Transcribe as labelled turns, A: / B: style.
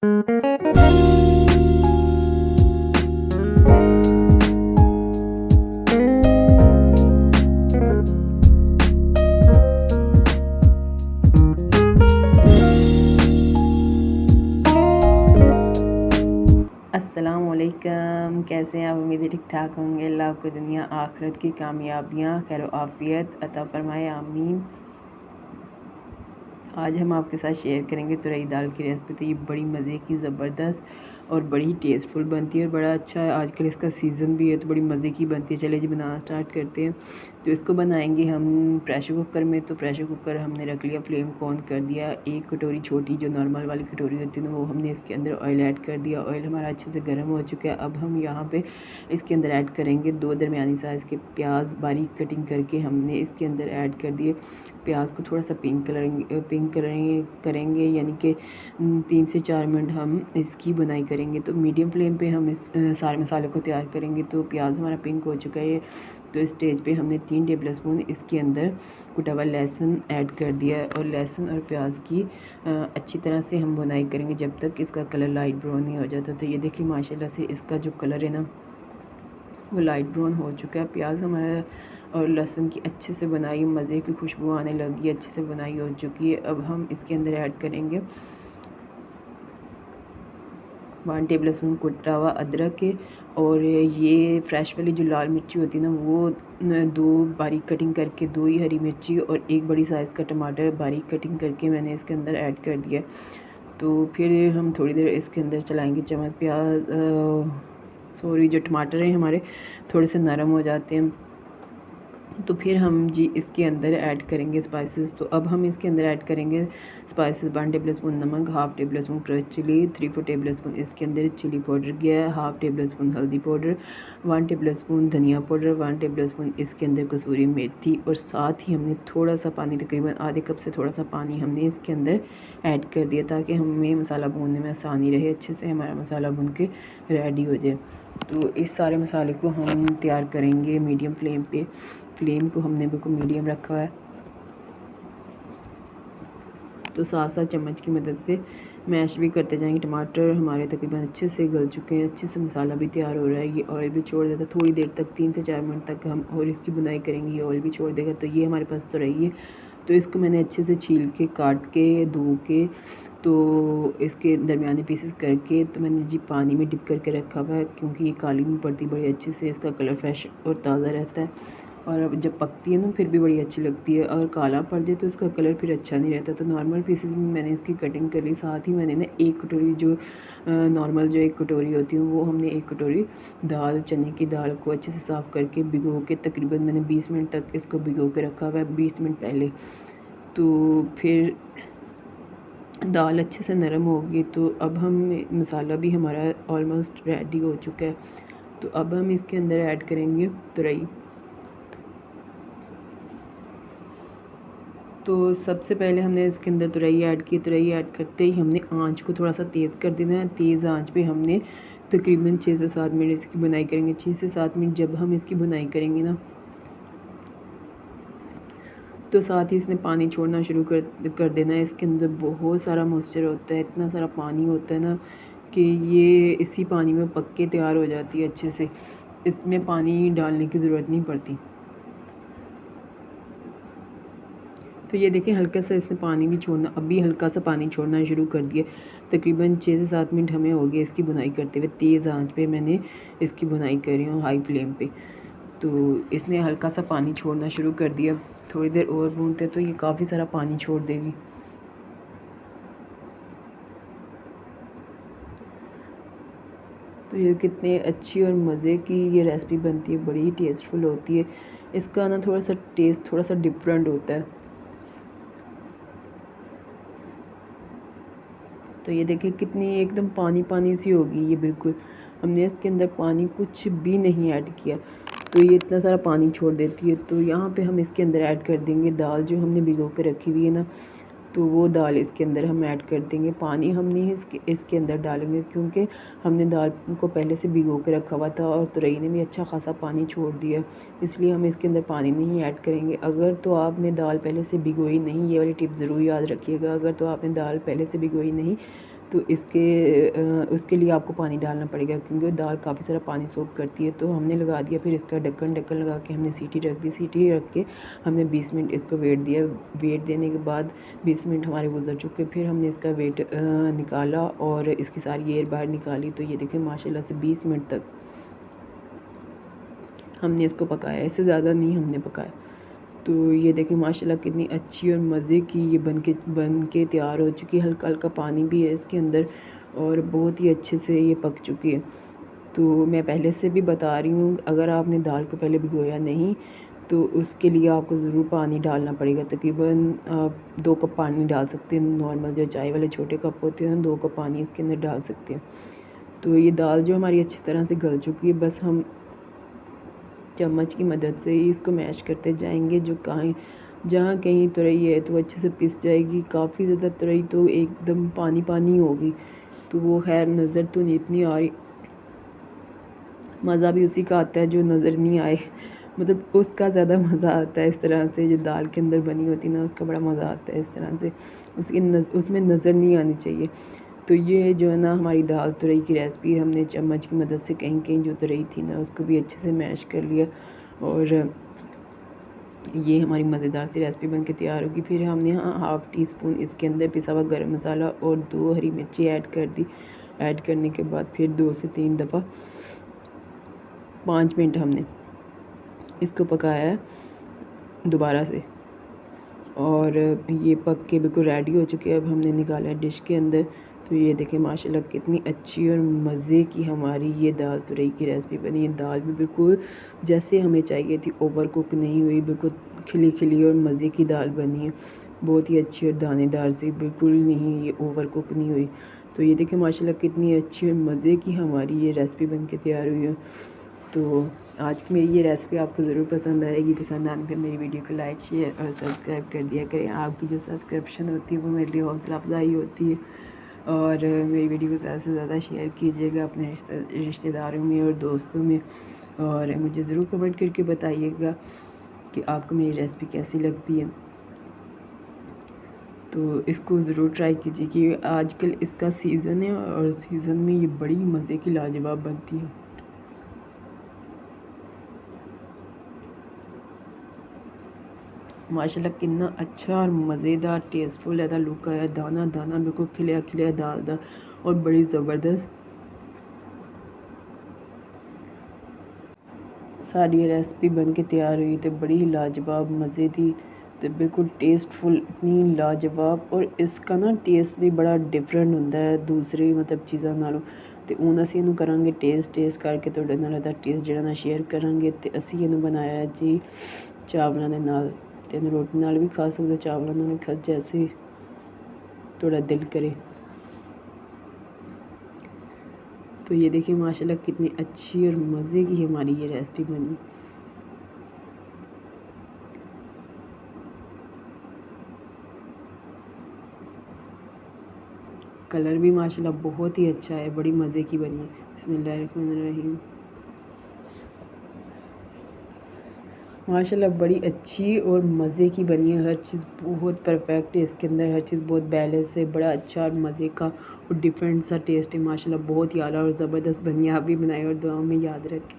A: अस्सलामुअलैकुम, कैसे हैं आप? उम्मीद है ठीक ठाक होंगे। अल्लाह आपको दुनिया आखिरत की कामयाबियाँ खैर आफ़ियत अता फ़रमाए, आमीन। आज हम आपके साथ शेयर करेंगे तुरई दाल की रेसिपी। तो ये बड़ी मज़े की, ज़बरदस्त और बड़ी टेस्टफुल बनती है और बड़ा अच्छा है। आजकल इसका सीज़न भी है तो बड़ी मज़े की बनती है। चलिए जी बनाना स्टार्ट करते हैं। तो इसको बनाएंगे हम प्रेशर कुकर में। तो प्रेशर कुकर हमने रख लिया, फ्लेम को ऑन कर दिया। एक कटोरी छोटी जो नॉर्मल वाली कटोरी होती है ना, वो हमने इसके अंदर ऑयल ऐड कर दिया। ऑयल हमारा अच्छे से गर्म हो चुका है। अब हम यहाँ पे इसके अंदर ऐड करेंगे 2 दरमियानी साइज़ के प्याज, बारीक कटिंग करके हमने इसके अंदर ऐड कर दिए। प्याज को थोड़ा सा पिंक करेंगे यानी कि 3 से 4 मिनट हम इसकी बुनाई करेंगे। तो मीडियम फ्लेम पे हम इस सारे मसाले को तैयार करेंगे। तो प्याज हमारा पिंक हो चुका है। तो इस स्टेज पे हमने 3 टेबल स्पून इसके अंदर कुटा हुआ लहसुन ऐड कर दिया है और लहसुन और प्याज की अच्छी तरह से हम बुनाई करेंगे जब तक इसका कलर लाइट ब्राउन नहीं हो जाता। तो ये देखिए माशाल्लाह से इसका जो कलर है ना, वो लाइट ब्राउन हो चुका है। प्याज हमारा और लहसुन की अच्छे से बनाई, मज़े की खुशबू आने लगी है, अच्छे से बनाई हो चुकी है। अब हम इसके अंदर ऐड करेंगे 1 टेबल स्पून कुटा हुआ अदरक है। और ये फ्रेश वाली जो लाल मिर्ची होती है ना, वो 2 बारीक कटिंग करके, 2 ही हरी मिर्ची और 1 बड़ी साइज़ का टमाटर बारीक कटिंग करके मैंने इसके अंदर ऐड कर दिया। तो फिर हम थोड़ी देर इसके अंदर चलाएँगे चम्मच। जो टमाटर हैं हमारे थोड़े से नरम हो जाते हैं तो फिर हम जी इसके अंदर ऐड करेंगे स्पाइसेस। तो अब हम इसके अंदर ऐड करेंगे स्पाइसेस। 1 टेबल स्पून नमक, half tablespoon crush chilli, 3/4 tablespoon इसके अंदर चिली पाउडर गया है, हाफ़ टेबल स्पून हल्दी पाउडर, 1 टेबल स्पून धनिया पाउडर, 1 टेबल स्पून इसके अंदर कसूरी मेथी और साथ ही हमने थोड़ा सा पानी, तकरीबन आधे कप से थोड़ा सा पानी हमने इसके अंदर ऐड कर दिया ताकि हमें मसाला भूनने में आसानी रहे, अच्छे से हमारा मसाला भून के रेडी हो जाए। तो इस सारे मसाले को हम तैयार करेंगे मीडियम फ्लेम पे। फ्लेम को हमने बिल्कुल मीडियम रखा है। तो साथ चम्मच की मदद से मैश भी करते जाएंगे। टमाटर हमारे तकरीबन अच्छे से गल चुके हैं, अच्छे से मसाला भी तैयार हो रहा है। ये ऑयल भी छोड़ देता, थोड़ी देर तक 3 से 4 मिनट तक हम और इसकी बुनाई करेंगे। ये ऑयल भी छोड़ देगा। तो ये हमारे पास तो रही है। तो इसको मैंने अच्छे से छील के, काट के, धो के, तो इसके दरमियाने पीसेस करके तो मैंने जी पानी में डिप करके रखा हुआ है क्योंकि ये काली नहीं पड़ती, बड़ी अच्छे से इसका कलर फ्रेश और ताज़ा रहता है। और अब जब पकती है ना फिर भी बड़ी अच्छी लगती है। अगर काला पड़ जाए तो इसका कलर फिर अच्छा नहीं रहता। तो नॉर्मल पीसेस में मैंने इसकी कटिंग कर ली। साथ ही मैंने ना 1 कटोरी जो नॉर्मल जो 1 कटोरी होती है, वो हमने 1 कटोरी दाल, चने की दाल को अच्छे से साफ़ करके भिगो के तकरीबन मैंने 20 मिनट तक इसको भिगो के रखा हुआ है, 20 मिनट पहले। तो फिर दाल अच्छे से नरम होगी। तो अब हम मसाला भी हमारा ऑलमोस्ट रेडी हो चुका है। तो अब हम इसके अंदर ऐड करेंगे तुरई। तो सबसे पहले हमने इसके अंदर तुरई ऐड की। तुरई ऐड करते ही हमने आँच को थोड़ा सा तेज़ कर देना है। तेज़ आँच पे हमने तकरीबन 6 से 7 मिनट इसकी बुनाई करेंगे। 6 से 7 मिनट जब हम इसकी बुनाई करेंगे ना, तो साथ ही इसने पानी छोड़ना शुरू कर देना है। इसके अंदर बहुत सारा मॉइस्चर होता है, इतना सारा पानी होता है ना कि ये इसी पानी में पक के तैयार हो जाती है अच्छे से। इसमें पानी डालने की ज़रूरत नहीं पड़ती। तो ये देखिए हल्का सा इसने पानी भी छोड़ना, अभी हल्का सा पानी छोड़ना शुरू कर दिया। तकरीबन 6 से 7 मिनट हमें हो गए इसकी बुनाई करते हुए। तेज़ आंच पे मैंने इसकी बुनाई कर रही हूँ, हाई फ्लेम पे। तो इसने हल्का सा पानी छोड़ना शुरू कर दिया। थोड़ी देर और भूनते तो ये काफ़ी सारा पानी छोड़ देगी। तो ये कितने अच्छी और मज़े की ये रेसिपी बनती है, बड़ी ही टेस्टफुल होती है। इसका ना थोड़ा सा टेस्ट थोड़ा सा डिफरेंट होता है। तो ये देखिए कितनी एकदम पानी पानी सी होगी ये बिल्कुल। हमने इसके अंदर पानी कुछ भी नहीं ऐड किया, तो ये इतना सारा पानी छोड़ देती है। तो यहाँ पे हम इसके अंदर ऐड कर देंगे दाल जो हमने भिगो के रखी हुई है ना, तो वो दाल इसके अंदर हम ऐड कर देंगे। पानी हम नहीं इसके अंदर डालेंगे क्योंकि हमने दाल को पहले से भिगो के रखा हुआ था और तुरई ने भी अच्छा खासा पानी छोड़ दिया, इसलिए हम इसके अंदर पानी नहीं ऐड करेंगे। अगर तो आपने दाल पहले से भिगोई नहीं, ये वाली टिप ज़रूर याद रखिएगा, अगर तो आपने दाल पहले से भिगोई नहीं तो उसके लिए आपको पानी डालना पड़ेगा, क्योंकि दाल काफ़ी सारा पानी सोख करती है। तो हमने लगा दिया, फिर इसका ढक्कन लगा के हमने सीटी रख दी। सीटी रख के हमने 20 मिनट इसको वेट दिया। वेट देने के बाद 20 मिनट हमारे गुजर चुके। फिर हमने इसका वेट निकाला और इसकी सारी एयर बाहर निकाली। तो ये देखिए माशाल्लाह से 20 मिनट तक हमने इसको पकाया, इससे ज़्यादा नहीं हमने पकाया। तो ये देखिए माशाल्लाह कितनी अच्छी और मज़े की ये बन के तैयार हो चुकी है। हल्का हल्का पानी भी है इसके अंदर और बहुत ही अच्छे से ये पक चुकी है। तो मैं पहले से भी बता रही हूँ, अगर आपने दाल को पहले भिगोया नहीं तो उसके लिए आपको ज़रूर पानी डालना पड़ेगा। तकरीबन आप 2 कप पानी डाल सकते हैं। नॉर्मल जो चाय वाले छोटे कप होते हैं 2 कप पानी इसके अंदर डाल सकते हैं। तो ये दाल जो हमारी अच्छी तरह से गल चुकी है, बस हम चम्मच की मदद से ही इसको मैश करते जाएंगे। जहाँ कहीं तुरई है तो अच्छे से पिस जाएगी। काफ़ी ज़्यादा तुरई तो एकदम पानी पानी होगी, तो वो खैर नज़र तो नहीं इतनी आ रही। मज़ा भी उसी का आता है जो नज़र नहीं आए, मतलब उसका ज़्यादा मज़ा आता है। इस तरह से जो दाल के अंदर बनी होती है ना, उसका बड़ा मज़ा आता है। इस तरह से उसमें नज़र नहीं आनी चाहिए। तो ये जो है ना हमारी दाल तुरई की रेसिपी, हमने चम्मच की मदद से कहीं कहीं जो तुरई थी ना उसको भी अच्छे से मैश कर लिया और ये हमारी मज़ेदार सी रेसिपी बनके तैयार होगी। फिर हमने हाफ़ टी स्पून इसके अंदर पिसा हुआ गरम मसाला और 2 हरी मिर्ची ऐड कर दी। ऐड करने के बाद फिर 2 से 3 दफ़ा 5 मिनट हमने इसको पकाया है दोबारा से और ये पक के बिल्कुल रेडी हो चुकी है। अब हमने निकाला है डिश के अंदर। तो ये देखें माशाल्लाह कितनी अच्छी और मज़े की हमारी ये दाल तुरई की रेसिपी बनी है। दाल भी बिल्कुल जैसे हमें चाहिए थी, ओवर कुक नहीं हुई, बिल्कुल खिली खिली और मज़े की दाल बनी है। बहुत ही अच्छी और दानेदार सी, बिल्कुल नहीं ये ओवर कुक नहीं हुई। तो ये देखें माशाल्लाह कितनी अच्छी और मज़े की हमारी ये रेसिपी बन के तैयार हुई है। तो आज की मेरी ये रेसिपी आपको ज़रूर पसंद आएगी। पसंद आने पर मेरी वीडियो को लाइक शेयर और सब्सक्राइब कर दिया करें। आपकी जो सब्सक्रिप्शन होती है वो मेरे लिए हौसला अफजाई होती है। और मेरी वीडियो को ज़्यादा से ज़्यादा शेयर कीजिएगा अपने रिश्तेदारों में और दोस्तों में। और मुझे ज़रूर कमेंट करके बताइएगा कि आपको मेरी रेसिपी कैसी लगती है। तो इसको ज़रूर ट्राई कीजिए कि आजकल इसका सीज़न है और सीज़न में ये बड़ी मज़े की लाजवाब बनती है। माशाल्लाह कितना अच्छा और मज़ेदार टेस्टफुल है लुक आया। दाना दाना बिल्कुल खिला खिला दाल और बड़ी ज़बरदस्त सारी रेसिपी बन के तैयार हुई। तो बड़ी ही लाजवाब मज़े थी, तो बिल्कुल टेस्टफुल इतनी लाजवाब। और इसका ना टेस्ट भी बड़ा डिफरेंट होंदा है दूसरी मतलब चीज़ां नालों। तो ਹੁਣ ਅਸੀਂ ਇਹਨੂੰ ਕਰਾਂਗੇ ਟੇਸਟ ਕਰਕੇ ਤੁਹਾਡੇ ਨਾਲ ਇਹਦਾ ਟੇਸਟ ਜਿਹੜਾ ਨਾ ਸ਼ੇਅਰ ਕਰਾਂਗੇ। ਤੇ ਅਸੀਂ ਇਹਨੂੰ ਬਣਾਇਆ ਜੀ ਚਾਵਲਾਂ ਦੇ ਨਾਲ, ਤੇ ਇਹਨੂੰ ਰੋਟੀ ਨਾਲ ਵੀ ਖਾ ਸਕਦੇ, ਚਾਵਲਾਂ ਨਾਲ ਵੀ ਖਾ, ਜੈਸੇ ਤੁਹਾਡਾ ਦਿਲ करे। तो ये देखिए माशाल्लाह कितनी अच्छी और मज़े की हमारी ये रेसिपी बनी। कलर भी माशाल्लाह बहुत ही अच्छा है, बड़ी मज़े की बनी है। बिस्मिल्लाहिर्रहमानिर्रहीम। माशाल्लाह बड़ी अच्छी और मज़े की बनी है। हर चीज़ बहुत परफेक्ट है इसके अंदर, हर चीज़ बहुत बैलेंस है, बड़ा अच्छा और मज़े का और डिफरेंट सा टेस्ट है। माशाल्लाह बहुत ही आला और ज़बरदस्त बनी है। आप भी बनाए और दुआ में याद रखें।